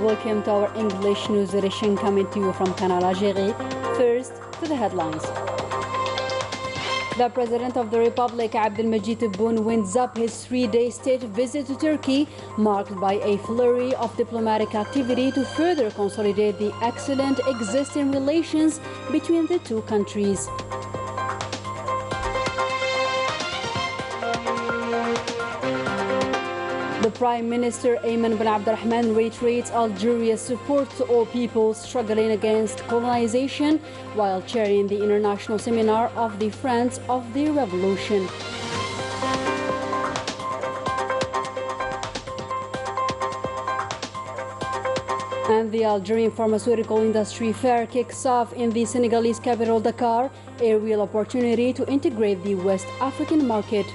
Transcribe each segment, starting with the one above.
welcome to our English news edition coming to you from Canal, Algérie. First, to the headlines. The President of the Republic, Abdelmajid Tebboune, winds up his three-day state visit to Turkey, marked by a flurry of diplomatic activity to further consolidate the excellent existing relations between the two countries. The Prime Minister Ayman bin Abdurrahman reiterates Algeria's support to all peoples struggling against colonization while chairing the international seminar of the Friends of the Revolution. And the Algerian Pharmaceutical Industry Fair kicks off in the Senegalese capital Dakar, a real opportunity to integrate the West African market.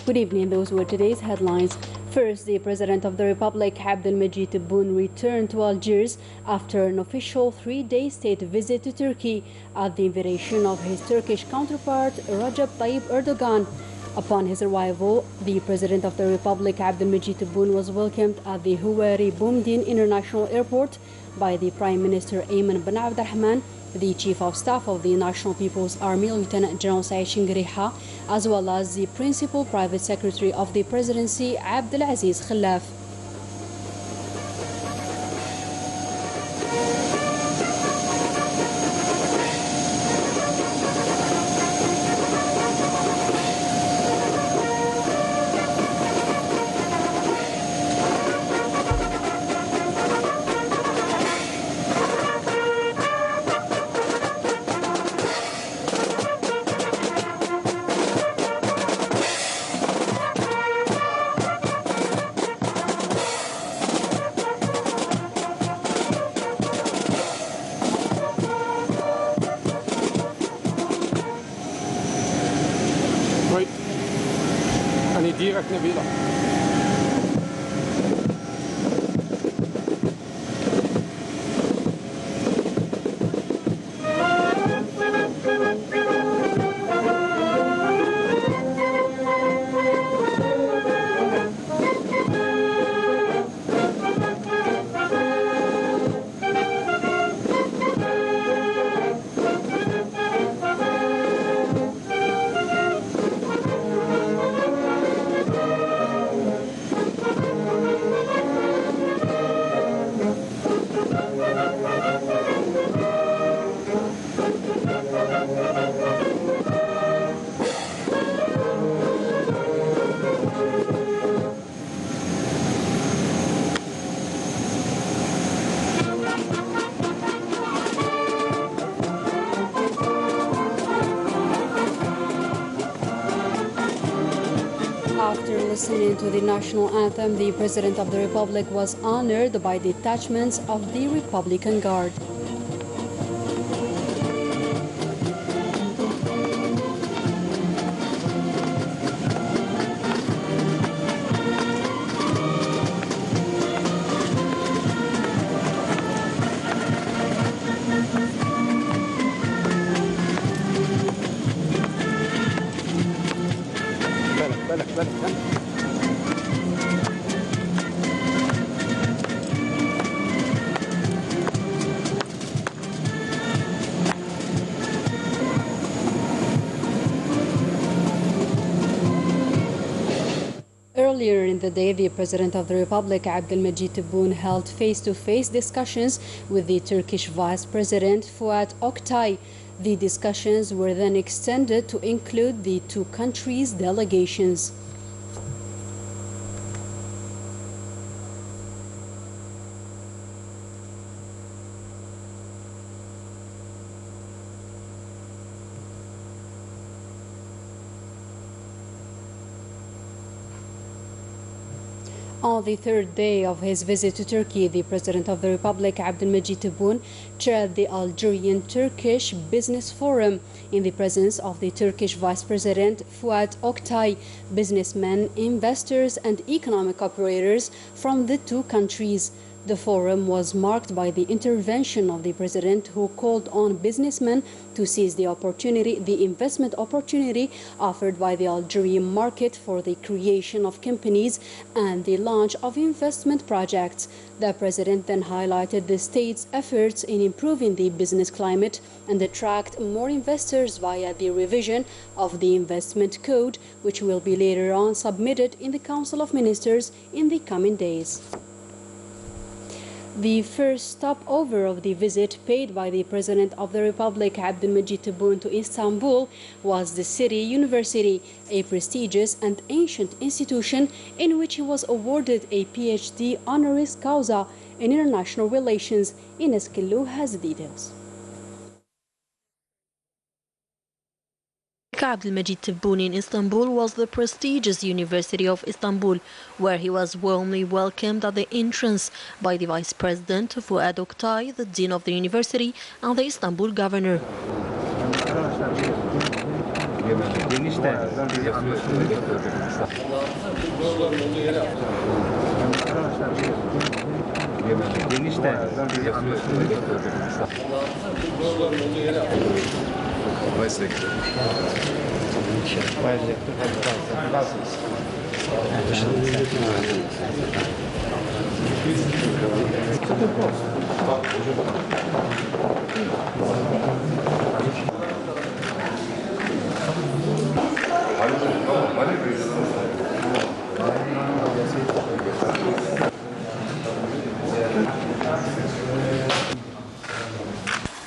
Good evening, those were today's headlines. First, the President of the Republic, Abdelmajid Tebboune, returned to Algiers after an official three-day state visit to Turkey at the invitation of his Turkish counterpart, Recep Tayyip Erdogan. Upon his arrival, the President of the Republic, Abdelmajid Tebboune, was welcomed at the Houari Boumediene International Airport by the Prime Minister Ayman bin Abdurrahman, the Chief of Staff of the National People's Army, Lieutenant General Saïd Chingriha, as well as the Principal Private Secretary of the Presidency, Abdelaziz Khellaf. ديرك نبيلة. After listening to the national anthem, the President of the Republic was honored by detachments of the Republican Guard. Earlier in the day, the President of the Republic, Abdelmajid Tebboune, held face-to-face discussions with the Turkish Vice President, Fuat Oktay. The discussions were then extended to include the two countries' delegations. On the third day of his visit to Turkey, the President of the Republic, Abdelmajid Tebboune, chaired the Algerian-Turkish Business Forum in the presence of the Turkish Vice President, Fuat Oktay, businessmen, investors and economic operators from the two countries. The forum was marked by the intervention of the president, who called on businessmen to seize the investment opportunity offered by the Algerian market for the creation of companies and the launch of investment projects. The president then highlighted the state's efforts in improving the business climate and attract more investors via the revision of the investment code, which will be later on submitted in the Council of Ministers in the coming days. The first stopover of the visit paid by the President of the Republic, Abdelmajid Tebboune, to Istanbul was the City University, a prestigious and ancient institution in which he was awarded a PhD honoris causa in international relations. Ines Killu has the details. Abdelmajid Tebboune in Istanbul was the prestigious University of Istanbul, where he was warmly welcomed at the entrance by the Vice President Fuad Oktay, the Dean of the University, and the Istanbul Governor.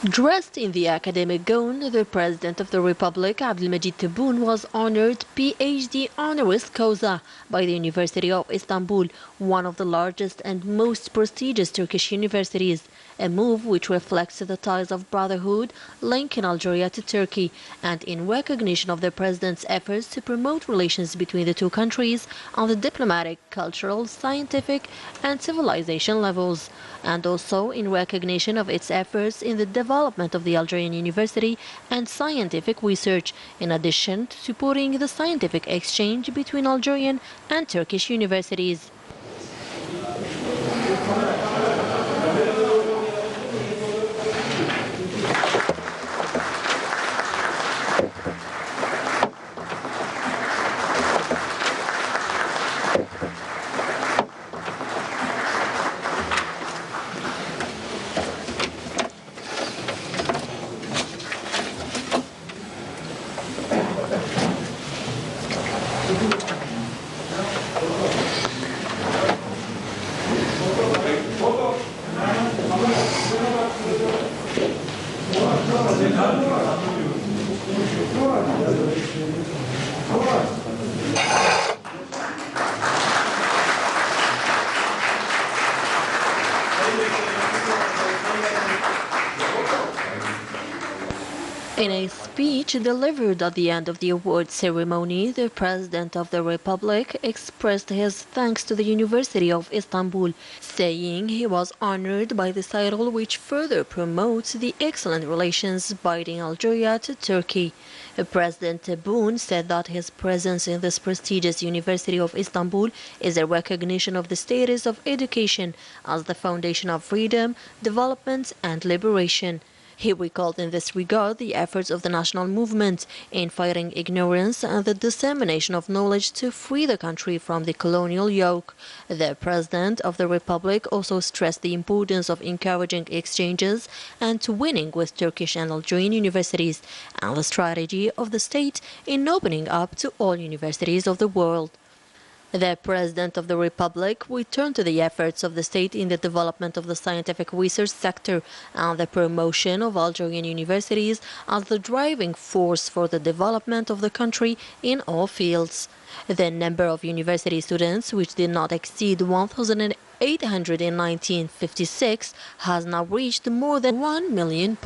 Dressed in the academic gown, the President of the Republic, Abdelmajid Tebboune, was honored PhD honoris causa by the University of Istanbul, one of the largest and most prestigious Turkish universities, a move which reflects the ties of brotherhood linking Algeria to Turkey, and in recognition of the President's efforts to promote relations between the two countries on the diplomatic, cultural, scientific and civilization levels, and also in recognition of its efforts in the development of the Algerian university and scientific research, in addition to supporting the scientific exchange between Algerian and Turkish universities. In a speech delivered at the end of the award ceremony, the President of the Republic expressed his thanks to the University of Istanbul, saying he was honored by this title, which further promotes the excellent relations binding Algeria to Turkey. President Tebboune said that his presence in this prestigious University of Istanbul is a recognition of the status of education as the foundation of freedom, development and liberation. He recalled in this regard the efforts of the national movement in fighting ignorance and the dissemination of knowledge to free the country from the colonial yoke. The President of the Republic also stressed the importance of encouraging exchanges and winning with Turkish and Algerian universities, and the strategy of the state in opening up to all universities of the world. The President of the Republic returned to the efforts of the state in the development of the scientific research sector and the promotion of Algerian universities as the driving force for the development of the country in all fields. The number of university students, which did not exceed 1,800 in 1956, has now reached more than 1.7 million,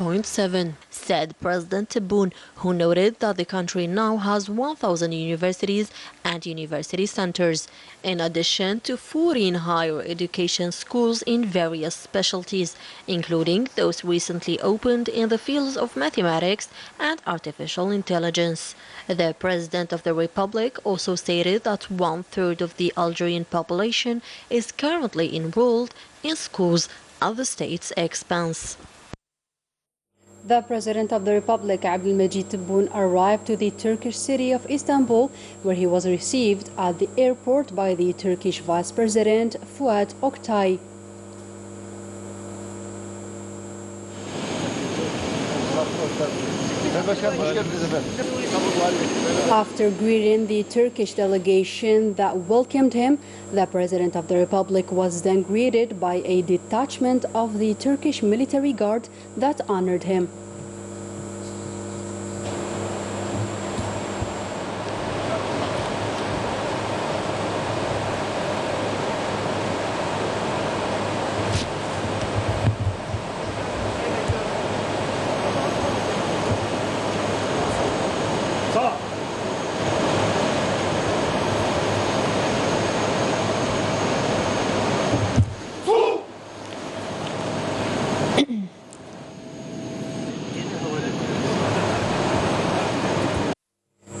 said President Tebboune, who noted that the country now has 1,000 universities and university centers, in addition to 14 higher education schools in various specialties, including those recently opened in the fields of mathematics and artificial intelligence. The President of the Republic also stated that 1/3 of the Algerian population is currently military enrolled in schools at the state's expense. The President of the Republic, Abdulmejid Tebboune, arrived to the Turkish city of Istanbul, where he was received at the airport by the Turkish Vice President, Fuat Oktay. After greeting the Turkish delegation that welcomed him, the President of the Republic was then greeted by a detachment of the Turkish military guard that honored him.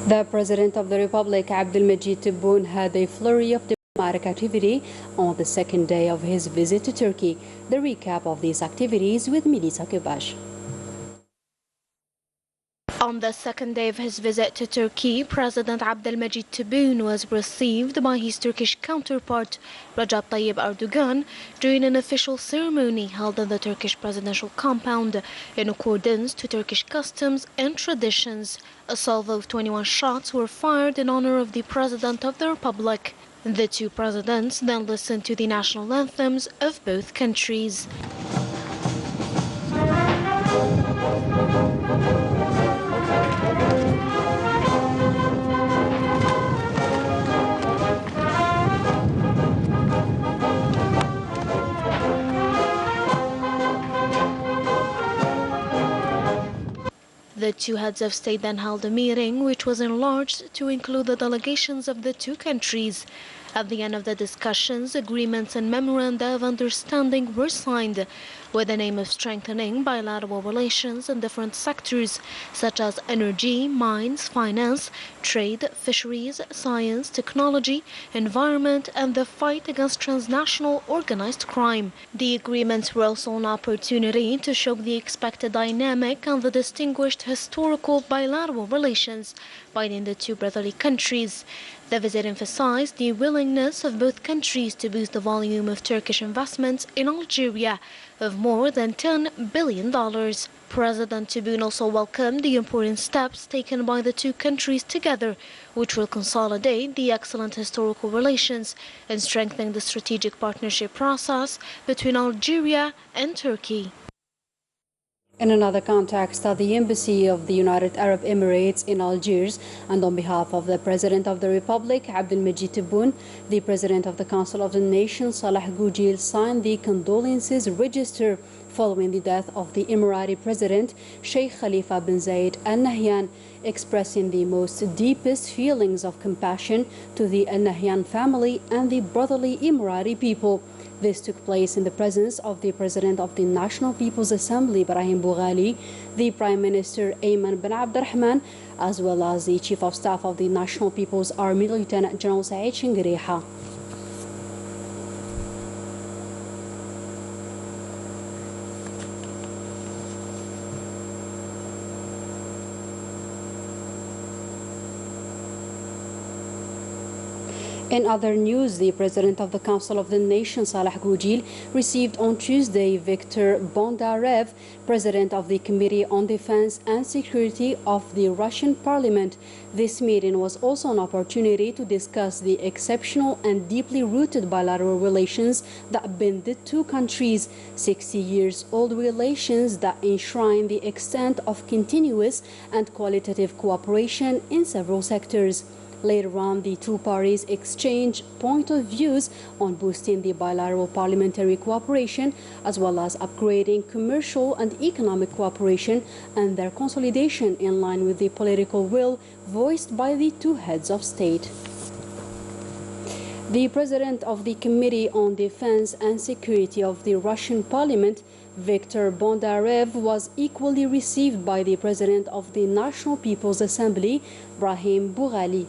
The President of the Republic, Abdulmejid Tebboune, had a flurry of diplomatic activity on the second day of his visit to Turkey. The recap of these activities with Melissa Kebash. On the second day of his visit to Turkey, President Abdulmejid Tebboune was received by his Turkish counterpart, Recep Tayyip Erdogan, during an official ceremony held in the Turkish presidential compound in accordance to Turkish customs and traditions. A salvo of 21 shots were fired in honor of the President of the Republic. The two presidents then listened to the national anthems of both countries. The two heads of state then held a meeting which was enlarged to include the delegations of the two countries. At the end of the discussions, agreements and memoranda of understanding were signed with the aim of strengthening bilateral relations in different sectors such as energy, mines, finance, trade, fisheries, science, technology, environment, and the fight against transnational organized crime. The agreements were also an opportunity to show the expected dynamic and the distinguished historical bilateral relations binding the two brotherly countries. The visit emphasized the willingness of both countries to boost the volume of Turkish investments in Algeria of more than $10 billion. President Tebboune also welcomed the important steps taken by the two countries together, which will consolidate the excellent historical relations and strengthen the strategic partnership process between Algeria and Turkey. In another context, at the Embassy of the United Arab Emirates in Algiers, and on behalf of the President of the Republic, Abdulmejid Tebboune, the President of the Council of the Nation, Salah Goujil, signed the condolences register following the death of the Emirati President, Sheikh Khalifa bin Zayed Al Nahyan, expressing the most deepest feelings of compassion to the Al Nahyan family and the brotherly Emirati people. This took place in the presence of the President of the National People's Assembly, Brahim Boughali, the Prime Minister Ayman bin Abdurrahman, as well as the Chief of Staff of the National People's Army, Lieutenant General Saeed Shingireha. In other news, the President of the Council of the Nation, Salah Goujil, received on Tuesday Viktor Bondarev, President of the Committee on Defense and Security of the Russian Parliament. This meeting was also an opportunity to discuss the exceptional and deeply rooted bilateral relations that bind the two countries, 60 years old relations that enshrine the extent of continuous and qualitative cooperation in several sectors. Later on, the two parties exchanged point of views on boosting the bilateral parliamentary cooperation, as well as upgrading commercial and economic cooperation and their consolidation in line with the political will voiced by the two heads of state. The President of the Committee on Defense and Security of the Russian Parliament, Viktor Bondarev, was equally received by the President of the National People's Assembly, Brahim Boughali.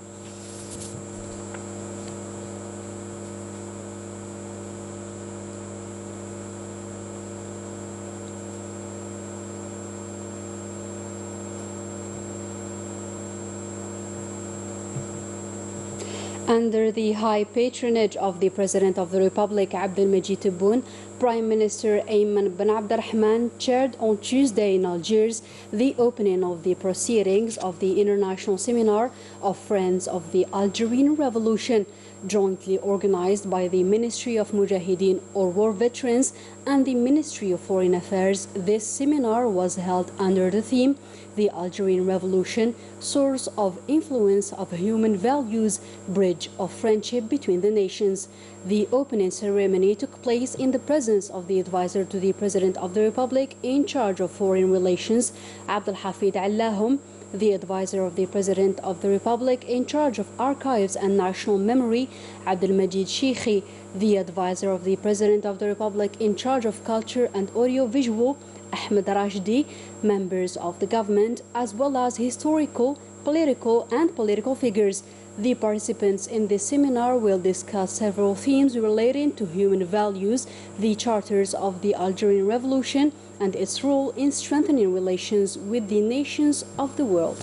Under the high patronage of the President of the Republic, Abdelmajid Tebboune, Prime Minister Ayman bin Abdelrahman chaired on Tuesday in Algiers the opening of the proceedings of the International Seminar of Friends of the Algerian Revolution, jointly organized by the Ministry of Mujahideen or War Veterans and the Ministry of Foreign Affairs. This seminar was held under the theme, The Algerian Revolution, Source of Influence of Human Values, Bridge of Friendship Between the Nations. The opening ceremony took place in the presence of the advisor to the President of the Republic in charge of Foreign Relations, Abdelhafid Allahum, the advisor of the President of the Republic in charge of Archives and National Memory, Abdelmajid Sheikhi, the advisor of the President of the Republic in charge of Culture and Audiovisual, Ahmed Rashdi, members of the government, as well as historical, political figures. The participants in this seminar will discuss several themes relating to human values, the charters of the Algerian Revolution, and its role in strengthening relations with the nations of the world.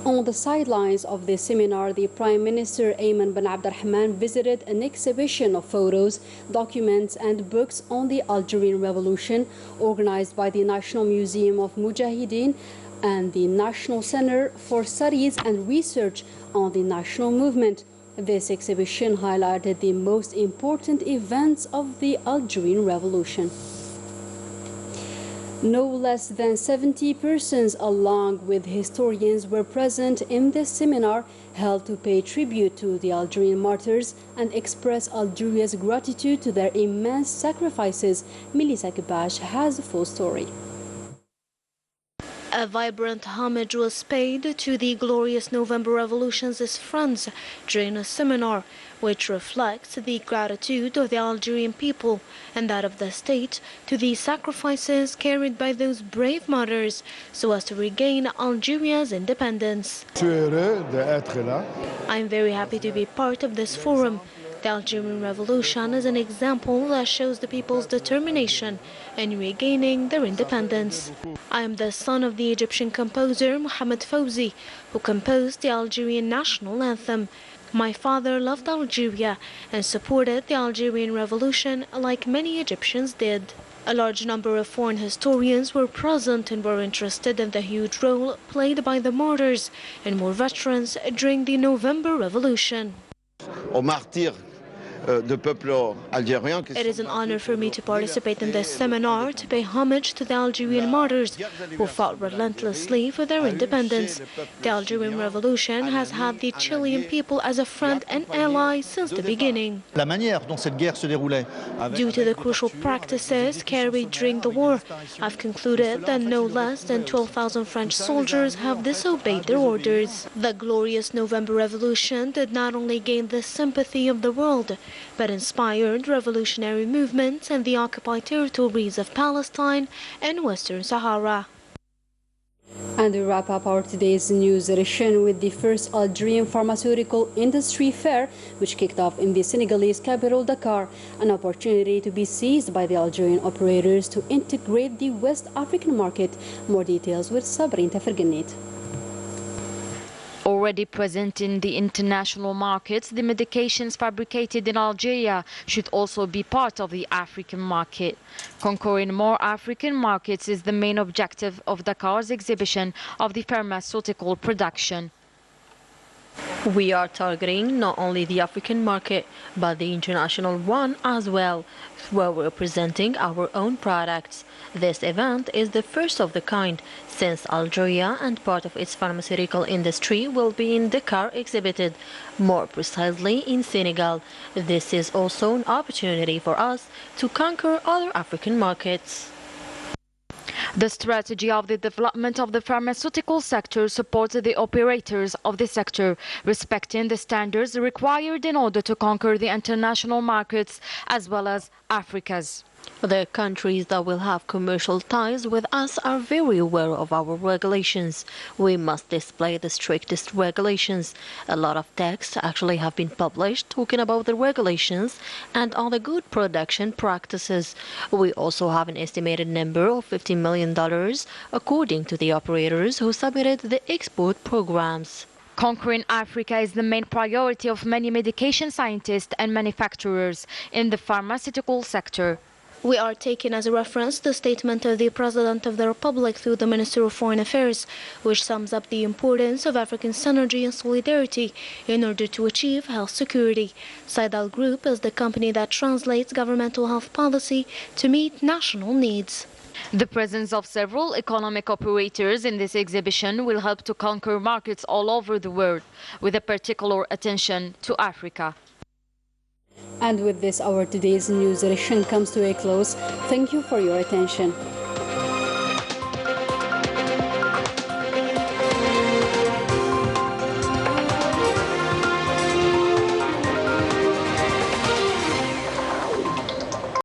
On the sidelines of this seminar, the Prime Minister Ayman bin Abdelrahman visited an exhibition of photos, documents and books on the Algerian Revolution organized by the National Museum of Mujahideen and the National Center for Studies and Research on the National Movement. This exhibition highlighted the most important events of the Algerian Revolution. No less than 70 persons, along with historians, were present in this seminar held to pay tribute to the Algerian martyrs and express Algeria's gratitude to their immense sacrifices. Melissa Kebash has a full story. A vibrant homage was paid to the glorious November Revolution's friends during a seminar, which reflects the gratitude of the Algerian people and that of the state to the sacrifices carried by those brave martyrs so as to regain Algeria's independence. I am very happy to be part of this forum. The Algerian Revolution is an example that shows the people's determination in regaining their independence. I am the son of the Egyptian composer Mohamed Fawzi, who composed the Algerian national anthem. My father loved Algeria and supported the Algerian Revolution like many Egyptians did. A large number of foreign historians were present and were interested in the huge role played by the martyrs and more veterans during the November Revolution. It is an honor for me to participate in this seminar to pay homage to the Algerian martyrs who fought relentlessly for their independence. The Algerian Revolution has had the Chilean people as a friend and ally since the beginning. Due to the crucial practices carried during the war, I've concluded that no less than 12,000 French soldiers have disobeyed their orders. The glorious November Revolution did not only gain the sympathy of the world, but inspired revolutionary movements in the occupied territories of Palestine and Western Sahara. And we wrap up our today's news edition with the first Algerian Pharmaceutical Industry Fair, which kicked off in the Senegalese capital, Dakar, an opportunity to be seized by the Algerian operators to integrate the West African market. More details with Sabrin Taferganit. Already present in the international markets, the medications fabricated in Algeria should also be part of the African market. Conquering more African markets is the main objective of Dakar's exhibition of the pharmaceutical production. We are targeting not only the African market, but the international one as well, where we're presenting our own products. This event is the first of the kind, since Algeria and part of its pharmaceutical industry will be in Dakar exhibited, more precisely in Senegal. This is also an opportunity for us to conquer other African markets. The strategy of the development of the pharmaceutical sector supports the operators of the sector, respecting the standards required in order to conquer the international markets as well as Africa's. The countries that will have commercial ties with us are very aware of our regulations. We must display the strictest regulations. A lot of texts actually have been published talking about the regulations and on the good production practices. We also have an estimated number of $50 million according to the operators who submitted the export programs. Conquering Africa is the main priority of many medication scientists and manufacturers in the pharmaceutical sector. We are taking as a reference the statement of the President of the Republic through the Minister of Foreign Affairs, which sums up the importance of African synergy and solidarity in order to achieve health security. Sidal Group is the company that translates governmental health policy to meet national needs. The presence of several economic operators in this exhibition will help to conquer markets all over the world, with a particular attention to Africa. And with this, our today's news edition comes to a close. Thank you for your attention.